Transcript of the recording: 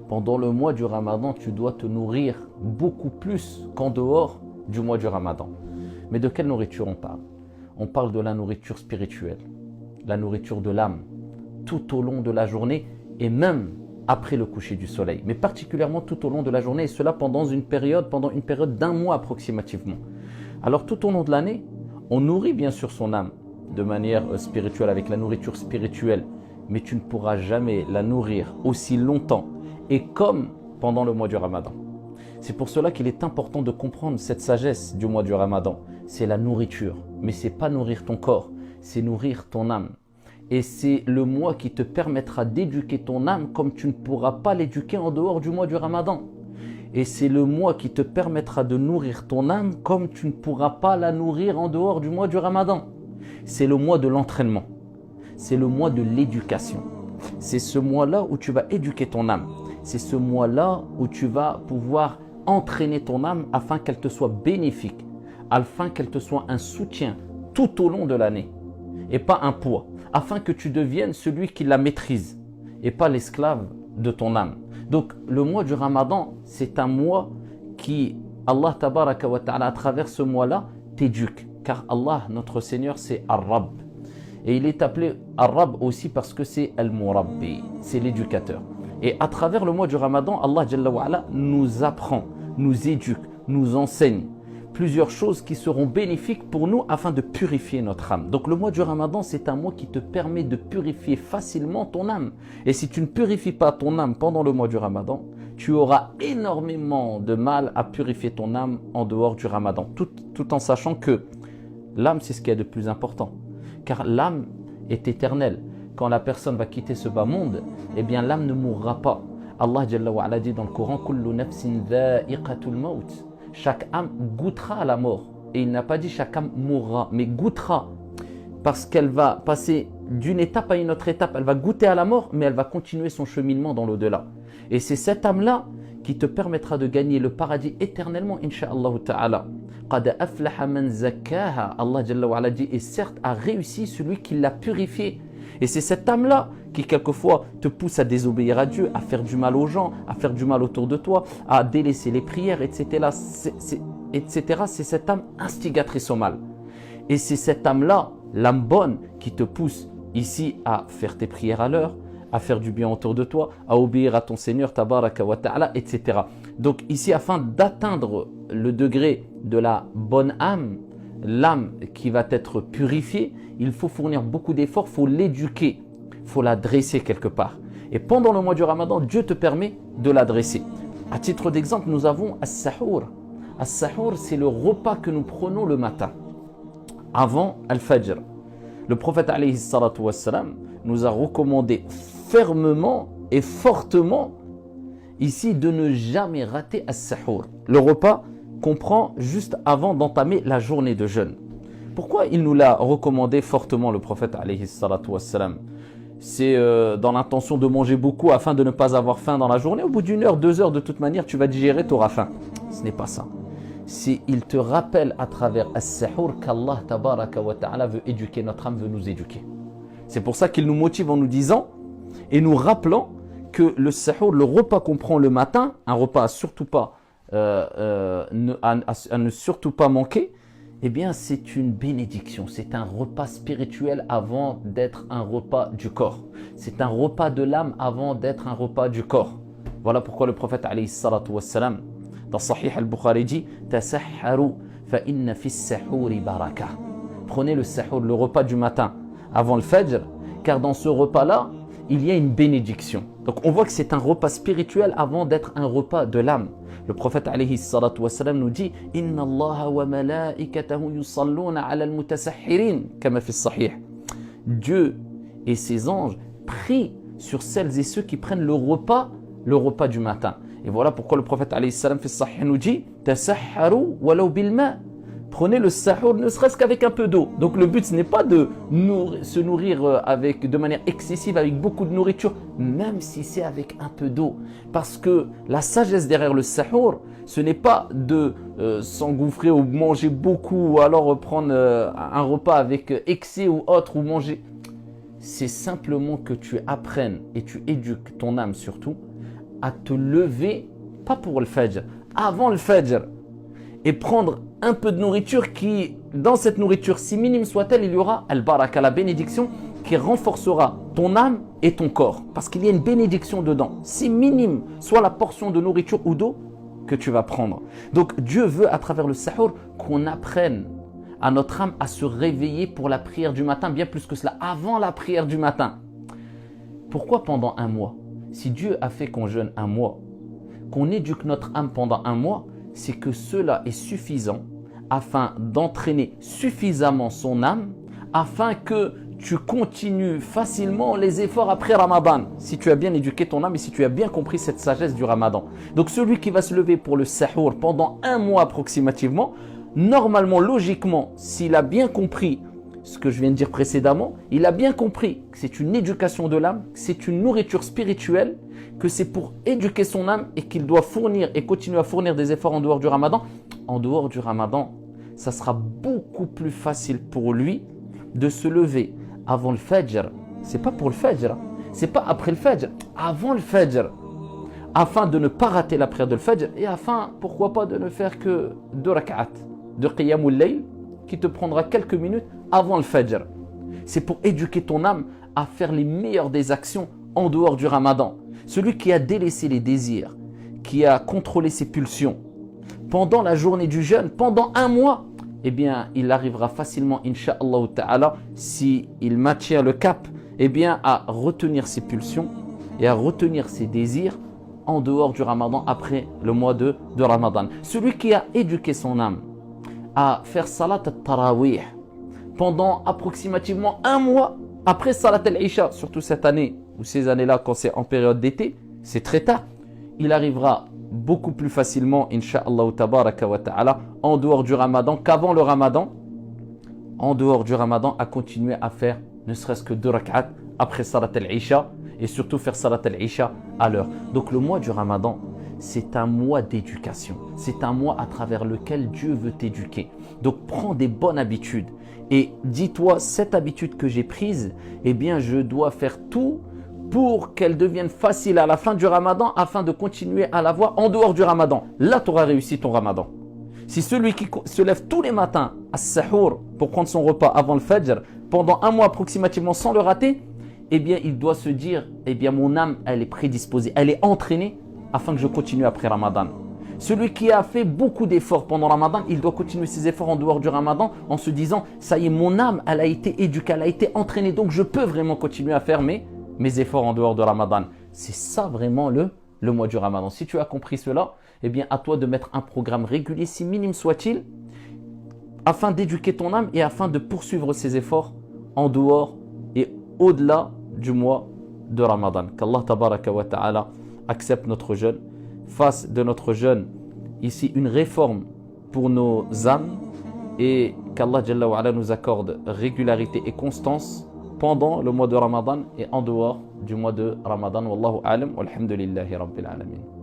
Pendant le mois du Ramadan, tu dois te nourrir beaucoup plus qu'en dehors du mois du Ramadan. Mais de quelle nourriture on parle? On parle de la nourriture spirituelle, la nourriture de l'âme, tout au long de la journée et même après le coucher du soleil, mais particulièrement tout au long de la journée, et cela pendant une période d'un mois approximativement. Alors tout au long de l'année, on nourrit bien sûr son âme de manière spirituelle, avec la nourriture spirituelle, mais tu ne pourras jamais la nourrir aussi longtemps et comme pendant le mois du Ramadan. C'est pour cela qu'il est important de comprendre cette sagesse du mois du Ramadan. C'est la nourriture, mais ce n'est pas nourrir ton corps, c'est nourrir ton âme. Et c'est le mois qui te permettra d'éduquer ton âme comme tu ne pourras pas l'éduquer en dehors du mois du Ramadan. Et c'est le mois qui te permettra de nourrir ton âme comme tu ne pourras pas la nourrir en dehors du mois du Ramadan. C'est le mois de l'entraînement. C'est le mois de l'éducation. C'est ce mois-là où tu vas éduquer ton âme. C'est ce mois-là où tu vas pouvoir entraîner ton âme afin qu'elle te soit bénéfique, afin qu'elle te soit un soutien tout au long de l'année et pas un poids, afin que tu deviennes celui qui la maîtrise et pas l'esclave de ton âme. Donc le mois du Ramadan, c'est un mois qui, Allah tabaraka wa ta'ala, à travers ce mois-là, t'éduque. Car Allah, notre Seigneur, c'est Ar-Rabb. Et il est appelé Ar-Rabb aussi parce que c'est Al-Murabbi, c'est l'éducateur. Et à travers le mois du Ramadan, Allah Jalla wa Ala nous apprend, nous éduque, nous enseigne plusieurs choses qui seront bénéfiques pour nous afin de purifier notre âme. Donc le mois du Ramadan, c'est un mois qui te permet de purifier facilement ton âme. Et si tu ne purifies pas ton âme pendant le mois du Ramadan, tu auras énormément de mal à purifier ton âme en dehors du Ramadan. Tout en sachant que l'âme, c'est ce qu'il y a de plus important. Car l'âme est éternelle. Quand la personne va quitter ce bas monde, eh bien l'âme ne mourra pas. Allah Jalla wa Ala dit dans le Coran, Kullu nafsin dha'iqatul maut. Chaque âme goûtera à la mort. Et il n'a pas dit chaque âme mourra, mais goûtera. Parce qu'elle va passer d'une étape à une autre étape. Elle va goûter à la mort, mais elle va continuer son cheminement dans l'au-delà. Et c'est cette âme-là qui te permettra de gagner le paradis éternellement, insha'Allah ta'ala. Qad aflaha man zakkaha. Allah Jalla wa Ala dit, et certes a réussi celui qui l'a purifié. Et c'est cette âme-là qui quelquefois te pousse à désobéir à Dieu, à faire du mal aux gens, à faire du mal autour de toi, à délaisser les prières, etc. C'est cette âme instigatrice au mal. Et c'est cette âme-là, l'âme bonne, qui te pousse ici à faire tes prières à l'heure, à faire du bien autour de toi, à obéir à ton Seigneur, tabaraka wa ta'ala, etc. Donc ici, afin d'atteindre le degré de la bonne âme, l'âme qui va être purifiée, il faut fournir beaucoup d'efforts, il faut l'éduquer, il faut la dresser quelque part. Et pendant le mois du Ramadan, Dieu te permet de la dresser. À titre d'exemple, nous avons As-Sahur. As-Sahur, c'est le repas que nous prenons le matin, avant Al-Fajr. Le prophète alayhi salatu wassalam nous a recommandé fermement et fortement ici de ne jamais rater As-Sahur. Le repas qu'on prend juste avant d'entamer la journée de jeûne. Pourquoi il nous l'a recommandé fortement, le prophète alayhi salatu wassalam? C'est dans l'intention de manger beaucoup afin de ne pas avoir faim dans la journée. Au bout d'une heure, 2 heures, de toute manière, tu vas digérer, tu auras faim. Ce n'est pas ça. Il te rappelle à travers As-Sahur qu'Allah tabaraka wa ta'ala veut éduquer notre âme, veut nous éduquer. C'est pour ça qu'il nous motive en nous disant et nous rappelant que le Sahur, le repas qu'on prend le matin, un repas à ne surtout pas manquer, eh bien c'est une bénédiction, c'est un repas spirituel avant d'être un repas du corps. C'est un repas de l'âme avant d'être un repas du corps. Voilà pourquoi le prophète alayhi salatu wassalam, dans Sahih al-Bukhari dit « Tasahharu fa inna fi s-sahuri baraka » Prenez le sahur, le repas du matin, avant le fajr, car dans ce repas-là, il y a une bénédiction. Donc on voit que c'est un repas spirituel avant d'être un repas de l'âme. Le prophète alayhi salatu wassalam nous dit « Inna Allah wa malaikatahu yusalluna ala al-mutasahhirin » kama fi s-sahih. Dieu et ses anges prient sur celles et ceux qui prennent le repas du matin. Et voilà pourquoi le prophète alayhi salam fi s-sahih nous dit « Tasahharu walau bil ma » Prenez le sahur ne serait-ce qu'avec un peu d'eau. Donc le but ce n'est pas de se nourrir de manière excessive avec beaucoup de nourriture, même si c'est avec un peu d'eau. Parce que la sagesse derrière le sahur, ce n'est pas de s'engouffrer ou manger beaucoup ou alors prendre un repas avec excès ou autre ou manger. C'est simplement que tu apprennes et tu éduques ton âme surtout à te lever, pas pour le Fajr, avant le Fajr, et prendre un peu de nourriture qui, dans cette nourriture, si minime soit-elle, il y aura al-baraka, la bénédiction, qui renforcera ton âme et ton corps. Parce qu'il y a une bénédiction dedans. Si minime soit la portion de nourriture ou d'eau que tu vas prendre. Donc Dieu veut, à travers le sahur, qu'on apprenne à notre âme à se réveiller pour la prière du matin, bien plus que cela, avant la prière du matin. Pourquoi pendant un mois? Si Dieu a fait qu'on jeûne un mois, qu'on éduque notre âme pendant un mois, c'est que cela est suffisant afin d'entraîner suffisamment son âme, afin que tu continues facilement les efforts après Ramadan, si tu as bien éduqué ton âme et si tu as bien compris cette sagesse du Ramadan. Donc celui qui va se lever pour le sahur pendant un mois approximativement, normalement, logiquement, s'il a bien compris ce que je viens de dire précédemment, il a bien compris que c'est une éducation de l'âme, que c'est une nourriture spirituelle, que c'est pour éduquer son âme et qu'il doit fournir et continuer à fournir des efforts en dehors du Ramadan. En dehors du Ramadan, ça sera beaucoup plus facile pour lui de se lever avant le Fajr. C'est pas pour le Fajr, c'est pas après le Fajr, avant le Fajr. Afin de ne pas rater la prière de le Fajr et afin, pourquoi pas, de ne faire que 2 rak'at de Qiyamul Layl qui te prendra quelques minutes avant le Fajr. C'est pour éduquer ton âme à faire les meilleures des actions en dehors du Ramadan. Celui qui a délaissé les désirs, qui a contrôlé ses pulsions pendant la journée du jeûne, pendant un mois, eh bien, il arrivera facilement, Inch'Allah Ta'ala, si il maintient le cap, eh bien, à retenir ses pulsions et à retenir ses désirs en dehors du Ramadan, après le mois de Ramadan. Celui qui a éduqué son âme à faire salat al-tarawih pendant approximativement un mois après salat al-isha, surtout cette année ou ces années-là quand c'est en période d'été, c'est très tard, il arrivera beaucoup plus facilement, Inch'Allah tabaraka wa ta'ala, en dehors du Ramadan qu'avant le Ramadan, en dehors du Ramadan, à continuer à faire ne serait-ce que 2 rak'at après salat al-isha et surtout faire salat al-isha à l'heure. Donc le mois du Ramadan, c'est un mois d'éducation. C'est un mois à travers lequel Dieu veut t'éduquer. Donc prends des bonnes habitudes et dis-toi, cette habitude que j'ai prise, eh bien je dois faire tout pour qu'elle devienne facile à la fin du Ramadan afin de continuer à l'avoir en dehors du Ramadan. Là, tu auras réussi ton Ramadan. Si celui qui se lève tous les matins à Sahur pour prendre son repas avant le Fajr, pendant un mois approximativement sans le rater, eh bien il doit se dire, eh bien mon âme, elle est prédisposée, elle est entraînée afin que je continue après Ramadan. Celui qui a fait beaucoup d'efforts pendant Ramadan, il doit continuer ses efforts en dehors du Ramadan en se disant, ça y est, mon âme, elle a été éduquée, elle a été entraînée, donc je peux vraiment continuer à faire mes efforts en dehors de Ramadan. C'est ça vraiment le mois du Ramadan. Si tu as compris cela, eh bien à toi de mettre un programme régulier, si minime soit-il, afin d'éduquer ton âme et afin de poursuivre ses efforts en dehors et au-delà du mois de Ramadan. Qu'Allah tabaraka wa ta'ala accepte notre jeûne, fasse de notre jeûne ici une réforme pour nos âmes et qu'Allah Jalla wa Ala nous accorde régularité et constance pendant le mois de Ramadan et en dehors du mois de Ramadan. Wallahu a'lam, walhamdulillahi rabbil alamin.